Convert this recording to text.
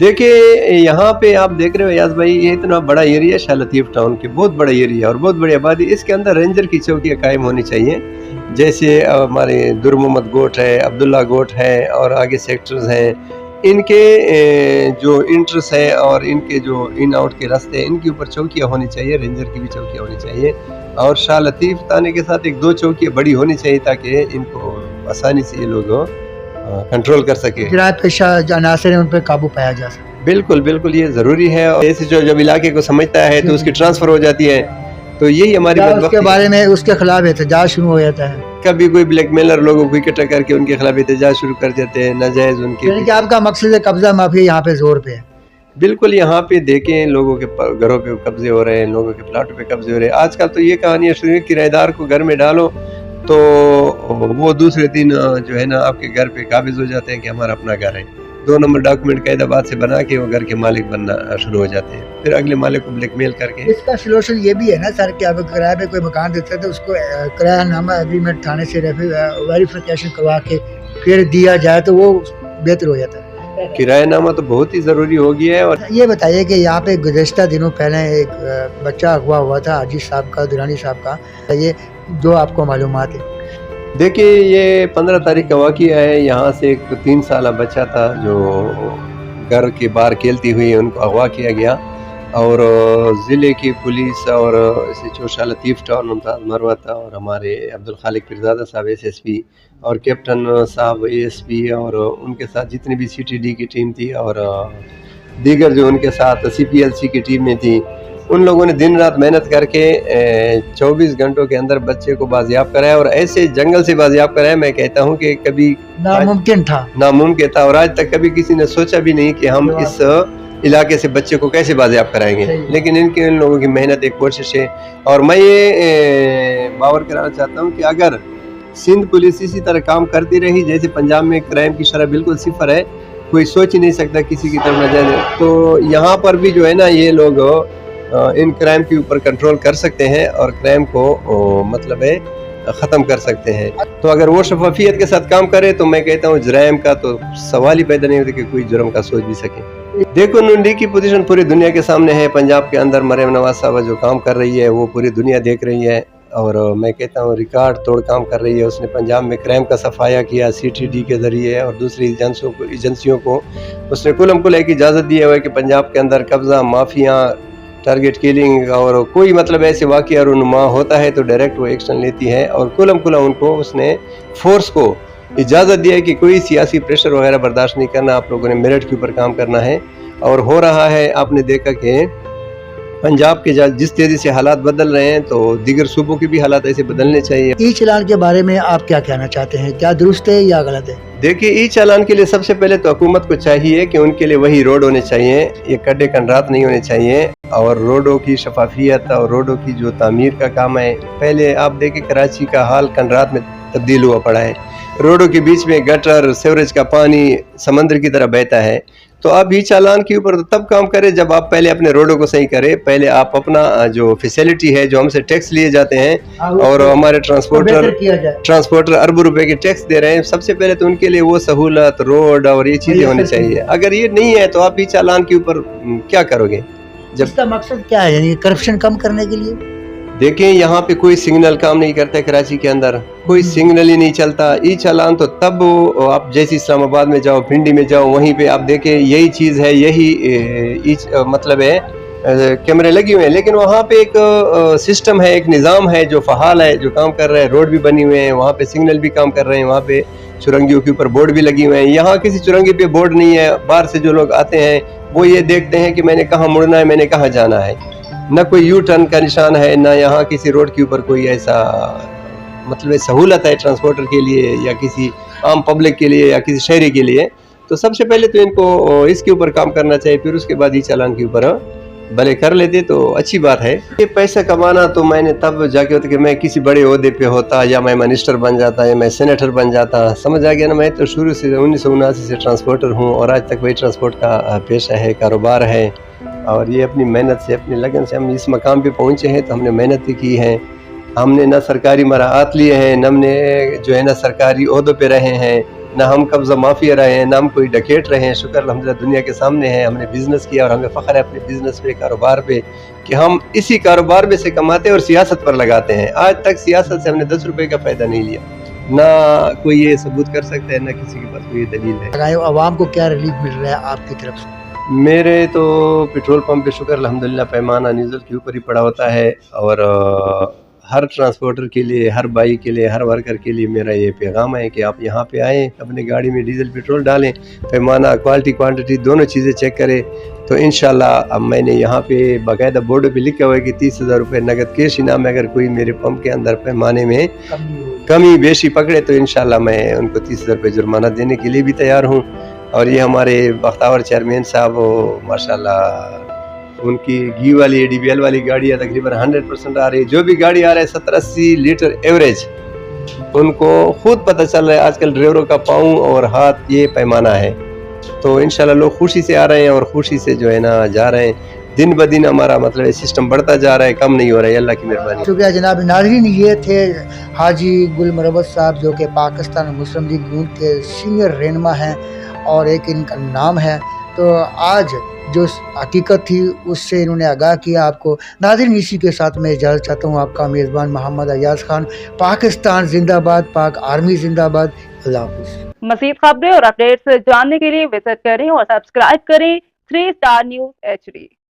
دیکھیے یہاں پہ آپ دیکھ رہے ہو یاز بھائی، یہ اتنا بڑا ایریا ہے شاہ لطیف ٹاؤن کے، بہت بڑا ایریا اور بہت بڑی آبادی. اس کے اندر رینجر کی چوکیاں قائم ہونی چاہیے، جیسے ہمارے در محمد گوٹ ہے، عبداللہ گوٹ ہے، اور آگے سیکٹرز ہیں. ان کے جو انٹرس ہے اور ان کے جو ان آؤٹ کے راستے ہیں، ان کے اوپر چوکیاں ہونی چاہیے، رینجر کی بھی چوکیاں ہونی چاہیے. اور شاہ لطیف تانے کے ساتھ 1-2 چوکیاں بڑی ہونی چاہیے تاکہ ان کو آسانی سے یہ لوگ کنٹرول کر سکے. جرائم پیشہ جو عناصر ہیں ان پہ قابو پایا جا سکے. بالکل بالکل یہ ضروری ہے. اور ایسے جو جب علاقے کو سمجھتا ہے تو اس کی ٹرانسفر ہو جاتی ہے، تو یہی ہماری اس کے بارے میں اس کے خلاف احتجاج شروع ہو جاتا ہے. کبھی کوئی بلیک میلر لوگوں کو اکٹھا کر کے ان کے خلاف احتجاج شروع کر دیتے ہیں، ناجائز ان کے. یعنی کہ آپ کا مقصد ہے قبضہ مافیا یہاں پہ زور پہ ہے. بالکل یہاں پہ دیکھیں لوگوں کے گھروں پہ قبضے ہو رہے ہیں، لوگوں کے پلاٹوں پہ قبضے ہو رہے ہیں. آج کل تو یہ کہانیاں شروع ہے، کرایہ دار کو گھر میں ڈالو تو وہ دوسرے دن جو ہے نا آپ کے گھر پہ قابض ہو جاتے ہیں کہ ہمارا اپنا گھر ہے. 2 نمبر ڈاکومنٹ قاعدہ باد سے بنا کے وہ گھر کے مالک بننا شروع ہو جاتے ہیں، پھر اگلے مالک کو بلیک میل کر کے. اس کا سلوشن یہ بھی ہے نا سر کہ اب کرایہ پہ کوئی مکان دیتا ہے تو اس کو کرایہ نامہ ایگریمنٹ تھانے سے ویریفیکیشن کروا کے پھر دیا جائے تو وہ بہتر ہو جاتا ہے. کرایہ نامہ تو بہت ہی ضروری ہو گیا ہے. اور یہ بتائیے کہ یہاں پہ گزشتہ دنوں پہلے ایک بچہ اغوا ہوا تھا حاجی صاحب کا، درانی صاحب کا، یہ جو آپ کو معلومات ہے. دیکھیے یہ 15 تاریخ کا واقعہ ہے. یہاں سے ایک 3 سالہ بچہ تھا جو گھر کے باہر کھیلتی ہوئی ان کو اغوا کیا گیا، اور ضلع کی پولیس اور شاہ لطیف ٹاؤن ممتاز مروت اور ہمارے عبدالخالق پیرزادہ صاحب SSP اور کیپٹن صاحب ASP اور ان کے ساتھ جتنی بھی CTD کی ٹیم تھی اور دیگر جو ان کے ساتھ CPLC کی ٹیم میں تھی، ان لوگوں نے دن رات محنت کر کے 24 گھنٹوں کے اندر بچے کو بازیاب کرایا، اور ایسے جنگل سے بازیاب کرایا میں کہتا ہوں کہ کبھی ناممکن تھا، اور آج تک کبھی کسی نے سوچا بھی نہیں کہ ہم اس علاقے سے بچے کو کیسے بازیاب کرائیں گے. لیکن ان لوگوں کی محنت ایک کوشش ہے. اور میں یہ باور کرانا چاہتا ہوں کہ اگر سندھ پولیس اسی طرح کام کرتی رہی، جیسے پنجاب میں کرائم کی شرح بالکل 0 ہے، کوئی سوچ ہی نہیں سکتا کسی کی طرف نہ جائے، تو یہاں پر بھی جو ہے نا یہ لوگ ان کرائم کے اوپر کنٹرول کر سکتے ہیں اور کرائم کو مطلب ہے ختم کر سکتے ہیں. تو اگر وہ شفافیت کے ساتھ کام کرے تو میں کہتا ہوں جرائم کا تو سوال ہی پیدا نہیں ہوتا کہ کوئی جرم کا سوچ بھی سکے. دیکھو نون لیگ کی پوزیشن پوری دنیا کے سامنے ہے. پنجاب کے اندر مریم نواز صاحبہ جو کام کر رہی ہے وہ پوری دنیا دیکھ رہی ہے، اور میں کہتا ہوں ریکارڈ توڑ کام کر رہی ہے. اس نے پنجاب میں کرائم کا صفایا کیا CTD کے ذریعے اور دوسری ایجنسیوں کو اس نے کل ایک اجازت دی ہے کہ پنجاب کے اندر قبضہ، مافیا، ٹارگٹ کلنگ اور کوئی مطلب ایسے واقعہ رونما ہوتا ہے تو ڈائریکٹ وہ ایکشن لیتی ہے. اور ان کو اس نے فورس کو اجازت دیا ہے کہ کوئی سیاسی پریشر وغیرہ برداشت نہیں کرنا، آپ لوگوں نے میرٹ کے اوپر کام کرنا ہے. اور ہو رہا ہے، آپ نے دیکھا کہ پنجاب کے جس تیزی سے حالات بدل رہے ہیں تو دیگر صوبوں کے بھی حالات ایسے بدلنے چاہیے. ای چالان کے بارے میں آپ کیا کہنا چاہتے ہیں؟ کیا درست ہے یا غلط ہے؟ دیکھیے ای چالان کے لیے سب سے پہلے تو حکومت کو چاہیے کہ ان کے لیے وہی روڈ ہونے چاہیے، یہ کڈے کنڈرات نہیں ہونے چاہیے، اور روڈوں کی شفافیت اور روڈوں کی جو تعمیر کا کام ہے. پہلے آپ دیکھیں کراچی کا حال کنڈرات میں تبدیل ہوا پڑا ہے، روڈوں کے بیچ میں گٹر، سیوریج کا پانی سمندر کی طرح بہتا ہے. تو آپ ای چالان کے اوپر تب کام کریں جب آپ پہلے اپنے روڈوں کو صحیح کریں. پہلے آپ اپنا جو فیسیلٹی ہے، جو ہم سے ٹیکس لیے جاتے ہیں اور ہمارے ٹرانسپورٹر اربوں روپے کے ٹیکس دے رہے ہیں، سب سے پہلے تو ان کے لیے وہ سہولت، روڈ اور یہ چیزیں ہونی چاہیے. اگر یہ نہیں ہے تو آپ ای چالان کے اوپر کیا کرو گے؟ اس کا مقصد کیا ہے؟ یعنی کرپشن کم کرنے کے لیے؟ دیکھیں یہاں پہ کوئی سگنل کام نہیں کرتا ہے، کراچی کے اندر کوئی سگنل ہی نہیں چلتا. ای چالان تو تب آپ جیسے اسلام آباد میں جاؤ، پنڈی میں جاؤ، وہیں پہ آپ دیکھیں یہی چیز ہے، یہی مطلب ہے کیمرے لگے ہوئے ہیں، لیکن وہاں پہ ایک سسٹم ہے، ایک نظام ہے جو فعال ہے، جو کام کر رہے ہیں. روڈ بھی بنی ہوئے ہیں، وہاں پہ سگنل بھی کام کر رہے ہیں، وہاں پہ چرنگیوں کے اوپر بورڈ بھی لگی ہوئے ہیں. یہاں کسی چرنگی پہ بورڈ نہیں ہے. باہر سے جو لوگ آتے ہیں وہ یہ دیکھتے ہیں کہ میں نے کہاں مڑنا ہے، میں نے کہاں جانا ہے. نہ کوئی یو ٹرن کا نشان ہے، نہ یہاں کسی روڈ کے اوپر کوئی ایسا مطلب سہولت ہے ٹرانسپورٹر کے لیے یا کسی عام پبلک کے لیے یا کسی شہری کے لیے. تو سب سے پہلے تو ان کو اس کے اوپر کام کرنا چاہیے، پھر اس کے بعد ای چالان کے اوپر بھلے کر لیتے تو اچھی بات ہے. یہ پیسہ کمانا تو میں نے تب جا کے ہوتا کہ میں کسی بڑے عہدے پہ ہوتا، یا میں منسٹر بن جاتا، یا میں سینیٹر بن جاتا. سمجھ آ گیا نا. میں تو شروع سے 1979 سے ٹرانسپورٹر ہوں اور آج تک وہی ٹرانسپورٹ کا پیشہ ہے، کاروبار ہے. اور یہ اپنی محنت سے، اپنی لگن سے ہم اس مقام پہ پہنچے ہیں. تو ہم نے محنت کی ہے، ہم نے نہ سرکاری مراعات لیے ہیں، نہ ہم نے جو ہے نا سرکاری عہدوں پہ رہے ہیں. نہ ہم قبضہ مافیا رہے ہیں، نہ ہم کوئی ڈکیٹ رہے ہیں. شکر الحمدللہ دنیا کے سامنے ہے، ہم نے بزنس کیا اور ہمیں فخر ہے اپنے بزنس پہ، کاروبار پہ، کہ ہم اسی کاروبار میں سے کماتے ہیں اور سیاست پر لگاتے ہیں. آج تک سیاست سے ہم نے 10 روپے کا فائدہ نہیں لیا، نہ کوئی یہ ثبوت کر سکتا ہے، نہ کسی کے پاس کوئی دلیل ہے. عوام کو کیا ریلیف مل رہا ہے آپ کی طرف سے؟ میرے تو پیٹرول پمپ پہ شکر الحمدللہ پیمانہ نیوزل کے اوپر ہی پڑا ہوتا ہے، اور ہر ٹرانسپورٹر کے لیے، ہر بائی کے لیے، ہر ورکر کے لیے میرا یہ پیغام ہے کہ آپ یہاں پہ آئیں، اپنی گاڑی میں ڈیزل پیٹرول ڈالیں، پیمانہ، کوالٹی، کوانٹٹی دونوں چیزیں چیک کریں. تو انشاءاللہ اب میں نے یہاں پہ باقاعدہ بورڈ پہ لکھا ہوا ہے کہ 30,000 روپے نقد کیش انعام ہے. اگر کوئی میرے پمپ کے اندر پیمانے میں کمی بیشی پکڑے تو انشاءاللہ میں ان کو 30,000 روپے جرمانہ دینے کے لیے بھی تیار ہوں. اور یہ ہمارے بختاور چیئرمین صاحب ماشاءاللہ ان کی گھی والی ڈی بی ایل والی گاڑی ہے تقریباً 100% آ رہی ہے. جو بھی گاڑی آ رہا ہے 70-80 لیٹر ایوریج، ان کو خود پتہ چل رہا ہے آج کل ڈرائیوروں کا پاؤں اور ہاتھ یہ پیمانہ ہے. تو انشاءاللہ لوگ خوشی سے آ رہے ہیں اور خوشی سے جو ہے نا جا رہے ہیں. دن بدن ہمارا مطلب سسٹم بڑھتا جا رہا ہے، کم نہیں ہو رہا ہے، اللہ کی مہربانی. شکریہ جناب. ناظرین، یہ تھے حاجی گل مروت صاحب، جو کہ پاکستان مسلم لیگ نون کے سینئر رہنما ہیں اور ایک ان کا نام ہے. تو آج جو حقیقت تھی اس سے انہوں نے آگاہ کیا آپ کو. ناظرین، اسی کے ساتھ میں اجازت چاہتا ہوں. آپ کا میزبان محمد ایاز خان. پاکستان زندہ باد، پاک آرمی زندہ باد. اللہ حافظ. مزید خبریں اور اپڈیٹس جاننے کے لیے وزٹ کریں اور سبسکرائب کریں 3 Star News HD.